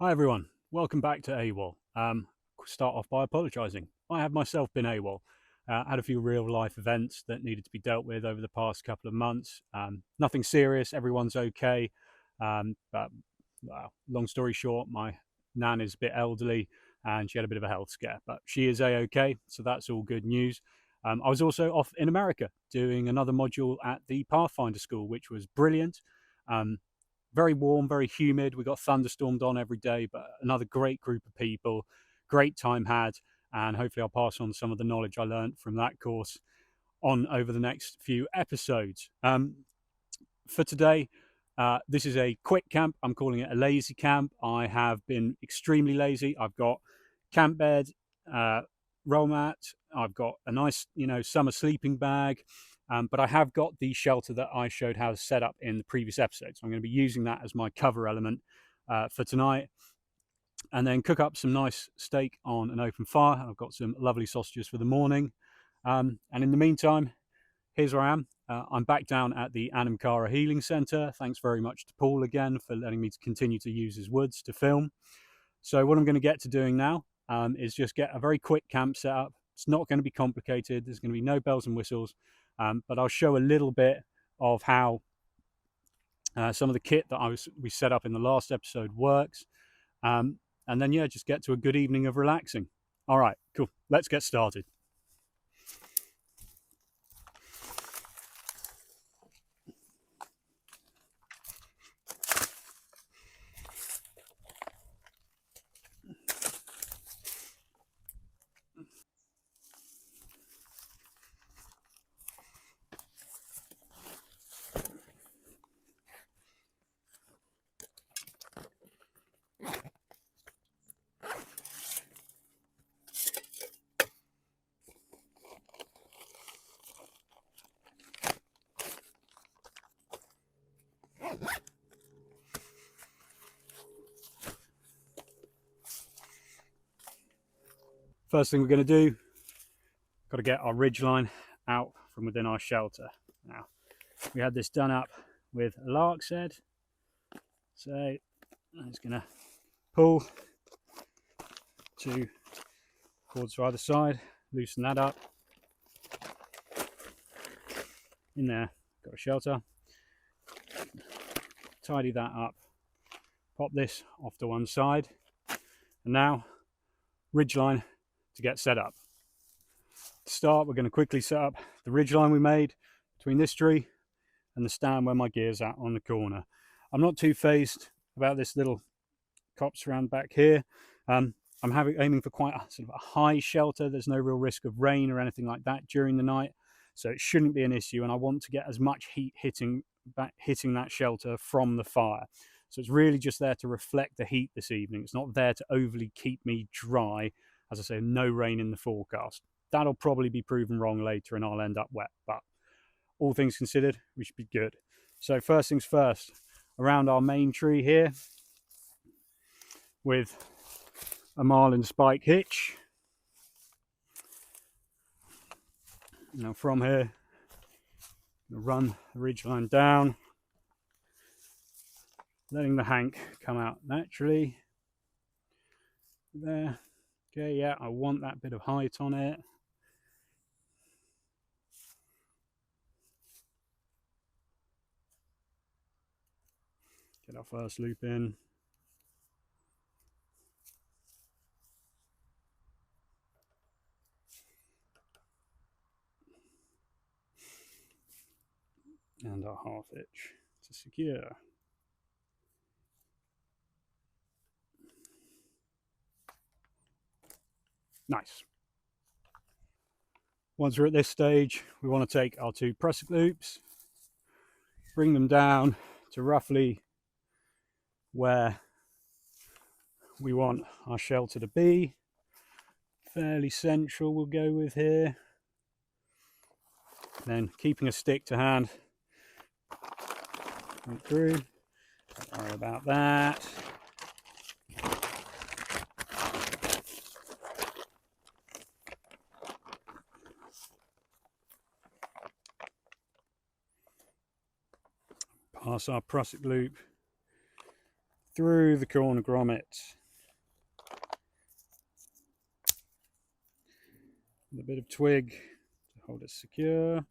Hi everyone, welcome back to AWOL. Start off by apologising. I have myself been AWOL. Had a few real life events that needed to be dealt with over the past couple of months. Nothing serious, everyone's okay. But long story short, my nan is a bit elderly and she had a bit of a health scare, but she is a-okay, so that's all good news. I was also off in America doing another module at the Pathfinder School, which was brilliant. Very warm, very humid. We got thunderstormed on every day, but another great group of people, great time had, and hopefully I'll pass on some of the knowledge I learned from that course on over the next few episodes. For today, this is a quick camp. I'm calling it a lazy camp. I have been extremely lazy. I've got camp bed, roll mat. I've got a nice, summer sleeping bag. But I have got the shelter that I showed how to set up in the previous episode. So I'm going to be using that as my cover element for tonight. And then cook up some nice steak on an open fire. I've got some lovely sausages for the morning. And in the meantime, here's where I am. I'm back down at the Anamkara Healing Centre. Thanks very much to Paul again for letting me to continue to use his woods to film. So what I'm going to get to doing now is just get a very quick camp set up. It's not going to be complicated. There's going to be no bells and whistles, but I'll show a little bit of how some of the kit that we set up in the last episode works. And then, yeah, just get to a good evening of relaxing. All right, cool. Let's get started. First thing we're going to do, got to get our ridgeline out from within our shelter. Now, we had this done up with a lark set, so I'm just going to pull two cords to either side, loosen that up. In there, got a shelter. Tidy that up, pop this off to one side, and now ridgeline to get set up. To start, we're going to quickly set up the ridgeline we made between this tree and the stand where my gear's at on the corner. I'm not too phased about this little copse around back here. I'm aiming for quite a sort of a high shelter. There's no real risk of rain or anything like that during the night, so it shouldn't be an issue, and I want to get as much heat hitting that shelter from the fire. So it's really just there to reflect the heat this evening. It's not there to overly keep me dry. As I say, no rain in the forecast. That'll probably be proven wrong later and I'll end up wet, but all things considered, we should be good. So first things first, around our main tree here with a marlin spike hitch. Now from here, run the ridgeline down, letting the hank come out naturally. There. Okay, yeah, I want that bit of height on it. Get our first loop in. And our half hitch to secure. Nice. Once we're at this stage, we want to take our two prusik loops, bring them down to roughly where we want our shelter to be. Fairly central we'll go with here. Then keeping a stick to hand right through. Don't worry about that. Pass our prusik loop through the corner grommet. With a bit of twig to hold it secure.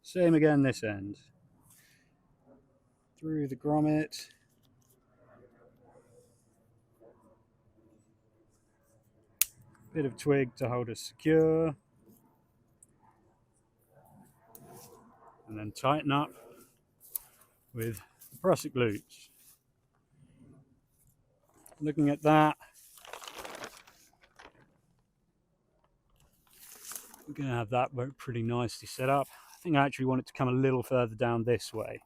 Same again this end. Through the grommet. Bit of twig to hold us secure. And then tighten up with the prusik loops. Looking at that, we're going to have that pretty nicely set up. I think I actually want it to come a little further down this way.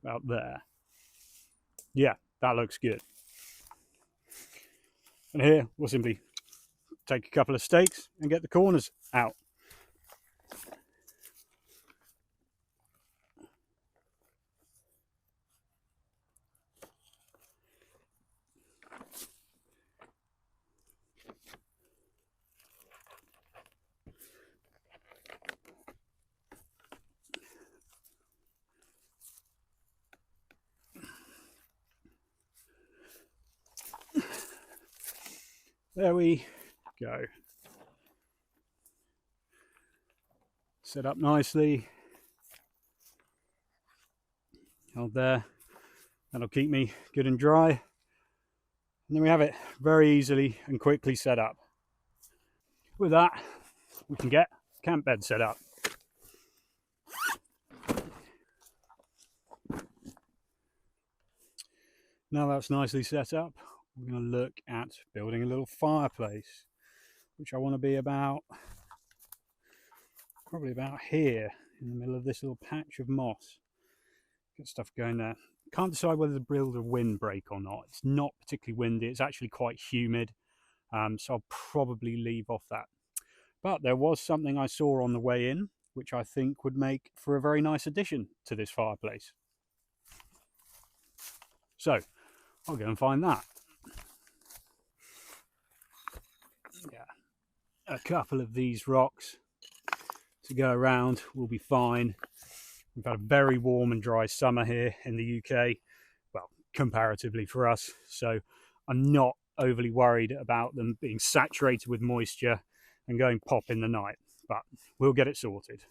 About there. Yeah, that looks good. And here we'll simply take a couple of stakes and get the corners out. There we go. Set up nicely. Hold there. That'll keep me good and dry. And then we have it very easily and quickly set up. With that, we can get camp bed set up. Now that's nicely set up, we're going to look at building a little fireplace, which I want to be about, probably about here in the middle of this little patch of moss. Get stuff going there. Can't decide whether to build a windbreak or not. It's not particularly windy, it's actually quite humid, so I'll probably leave off that. But there was something I saw on the way in, which I think would make for a very nice addition to this fireplace. So I'll go and find that. Yeah, a couple of these rocks to go around will be fine. We've had a very warm and dry summer here in the UK, well, comparatively for us, so I'm not overly worried about them being saturated with moisture and going pop in the night, but we'll get it sorted.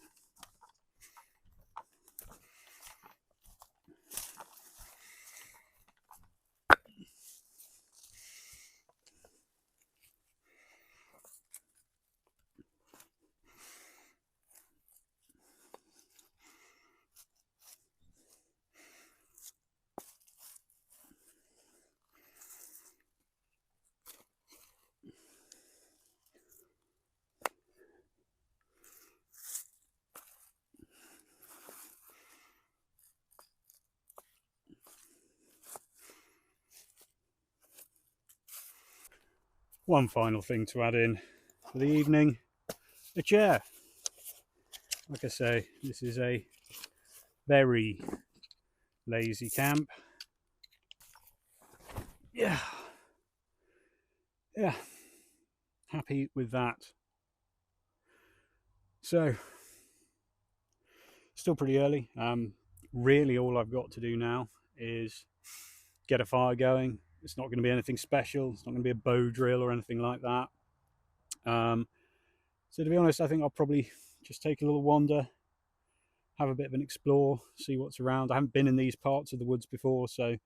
One final thing to add in for the evening, a chair. Like I say, this is a very lazy camp. Yeah, happy with that. So, still pretty early. Really all I've got to do now is get a fire going. It's not going to be anything special. It's not going to be a bow drill or anything like that. So to be honest, I think I'll probably just take a little wander, have a bit of an explore, see what's around. I haven't been in these parts of the woods before, so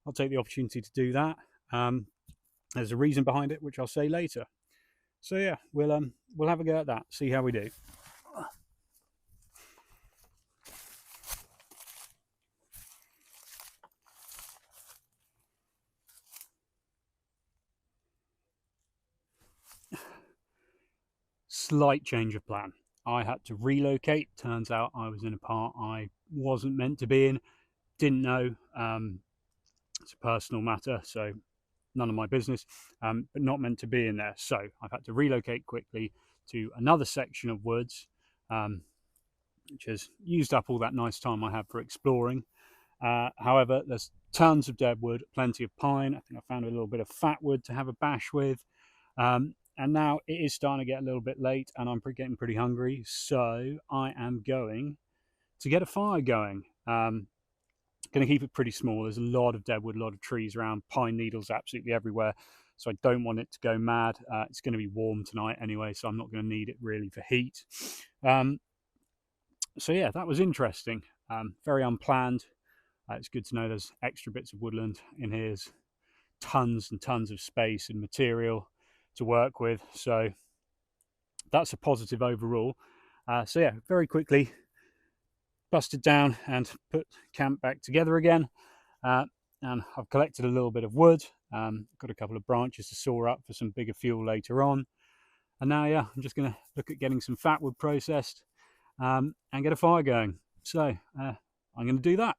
I'll take the opportunity to do that. There's a reason behind it, which I'll say later. So yeah, we'll have a go at that, see how we do. Slight change of plan. I had to relocate. Turns out I was in a part I wasn't meant to be in. Didn't know. It's a personal matter, so none of my business, but not meant to be in there. So I've had to relocate quickly to another section of woods, which has used up all that nice time I had for exploring. However, there's tons of dead wood, plenty of pine. I think I found a little bit of fat wood to have a bash with. And now it is starting to get a little bit late and I'm getting pretty hungry. So I am going to get a fire going. Going to keep it pretty small. There's a lot of dead wood, a lot of trees around, pine needles absolutely everywhere. So I don't want it to go mad. It's going to be warm tonight anyway, so I'm not going to need it really for heat. So yeah, that was interesting. Very unplanned. It's good to know there's extra bits of woodland in here. There's tons and tons of space and material to work with. So that's a positive overall. So yeah, very quickly busted down and put camp back together again. And I've collected a little bit of wood. Got a couple of branches to saw up for some bigger fuel later on. And now, yeah, I'm just going to look at getting some fat wood processed and get a fire going. So I'm going to do that.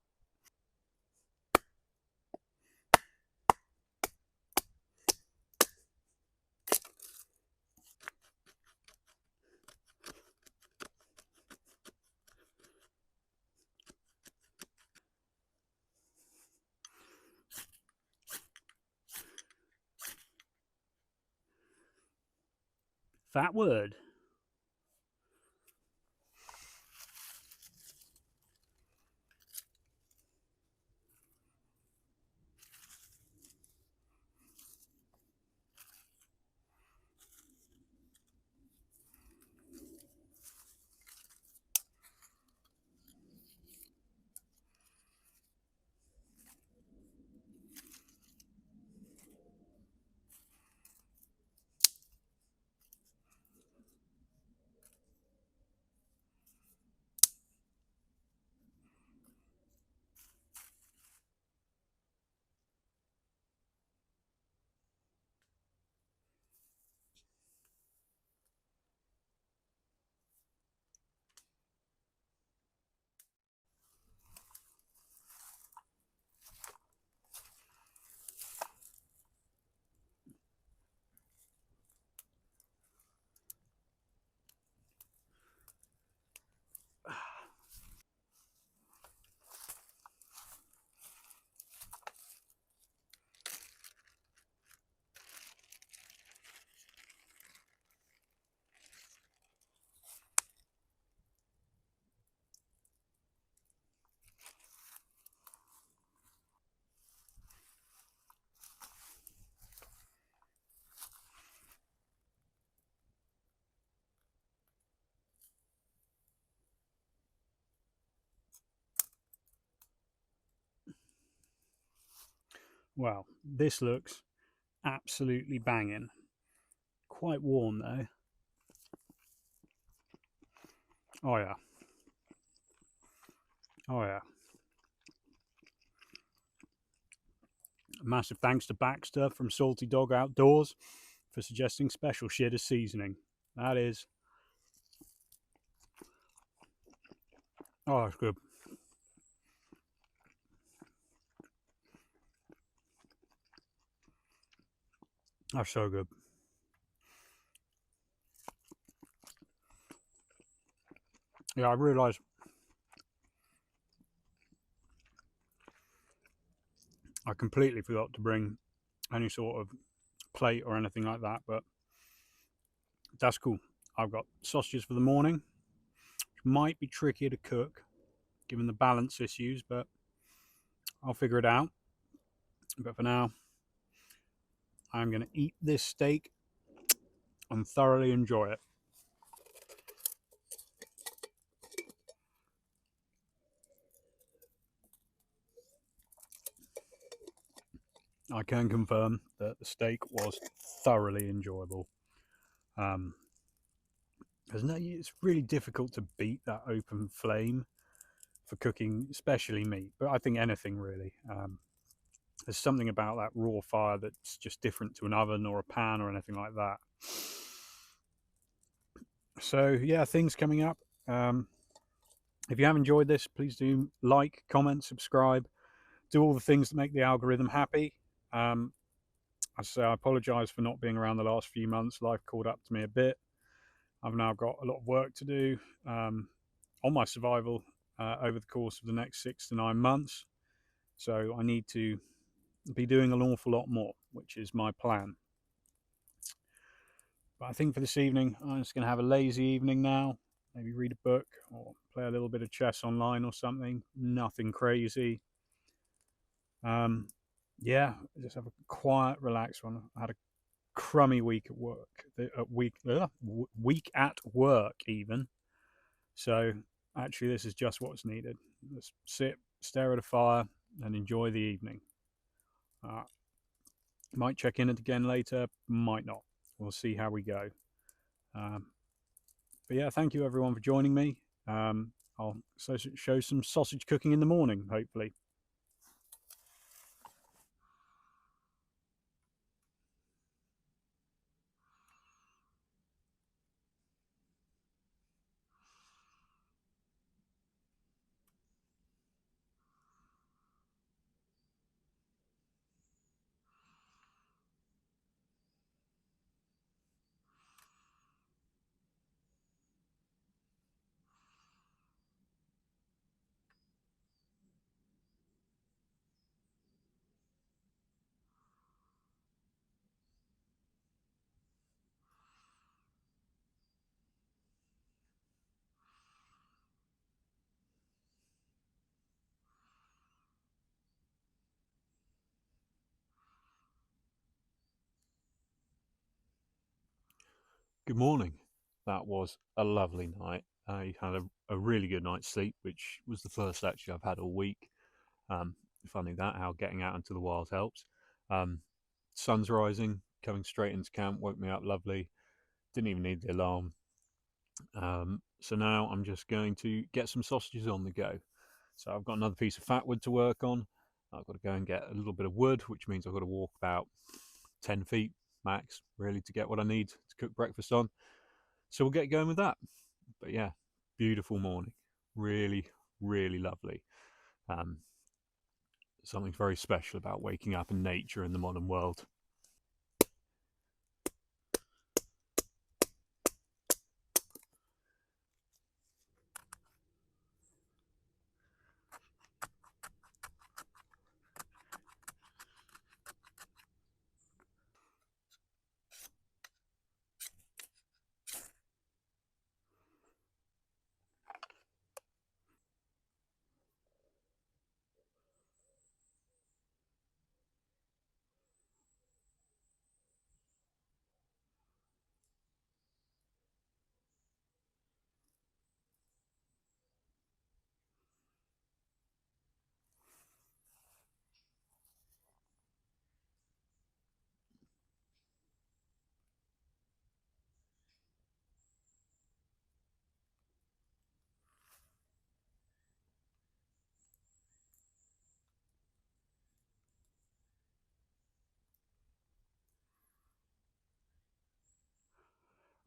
Fat wood. Well, this looks absolutely banging. Quite warm though. Oh yeah. Oh yeah. Massive thanks to Baxter from Salty Dog Outdoors for suggesting special shit as seasoning. That is. Oh, that's good. That's so good. Yeah, I realised I completely forgot to bring any sort of plate or anything like that, but that's cool. I've got sausages for the morning, which might be trickier to cook given the balance issues, but I'll figure it out. But for now, I'm going to eat this steak and thoroughly enjoy it. I can confirm that the steak was thoroughly enjoyable. It's really difficult to beat that open flame for cooking, especially meat, but I think anything really. There's something about that raw fire that's just different to an oven or a pan or anything like that. So yeah, things coming up. If you have enjoyed this, please do like, comment, subscribe, do all the things that make the algorithm happy. I say I apologise for not being around the last few months. Life caught up to me a bit. I've now got a lot of work to do. on my survival over the course of the next 6 to 9 months. So I need to be doing an awful lot more, which is my plan. But I think for this evening, I'm just going to have a lazy evening now. Maybe read a book or play a little bit of chess online or something. Nothing crazy. Yeah, just have a quiet, relaxed one. I had a crummy week at work. Week at work even. So actually, this is just what's needed. Just sit, stare at a fire, and enjoy the evening. Uh, might check in again later, might not. We'll see how we go. Um, but yeah, thank you everyone for joining me. I'll show some sausage cooking in the morning, hopefully. Good morning. That was a lovely night. I had a really good night's sleep, which was the first actually I've had all week. Um, Funny that how getting out into the wild helps. Um, Sun's rising, coming straight into camp, woke me up lovely. Didn't even need the alarm. So now I'm just going to get some sausages on the go. So I've got another piece of fat wood to work on. I've got to go and get a little bit of wood, which means I've got to walk about 10 feet max, really, to get what I need to cook breakfast on. So we'll get going with that. But yeah, beautiful morning. Really, really lovely. Um, Something very special about waking up in nature in the modern world.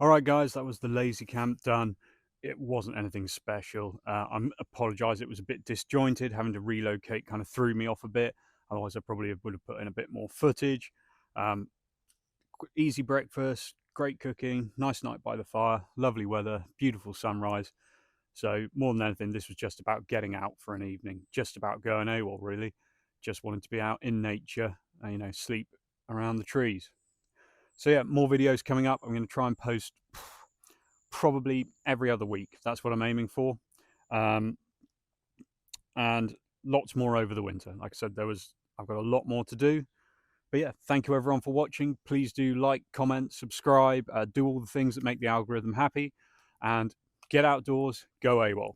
All right, guys, that was the lazy camp done. It wasn't anything special. I apologise. It was a bit disjointed. Having to relocate kind of threw me off a bit. Otherwise, I probably would have put in a bit more footage. Um, Easy breakfast, great cooking, nice night by the fire, lovely weather, beautiful sunrise. So more than anything, this was just about getting out for an evening, just about going AWOL, really. Just wanted to be out in nature, and, sleep around the trees. So yeah, more videos coming up. I'm going to try and post probably every other week. That's what I'm aiming for. Um, and lots more over the winter. Like I said, I've got a lot more to do. But yeah, thank you everyone for watching. Please do like, comment, subscribe, do all the things that make the algorithm happy, and get outdoors, go AWOL.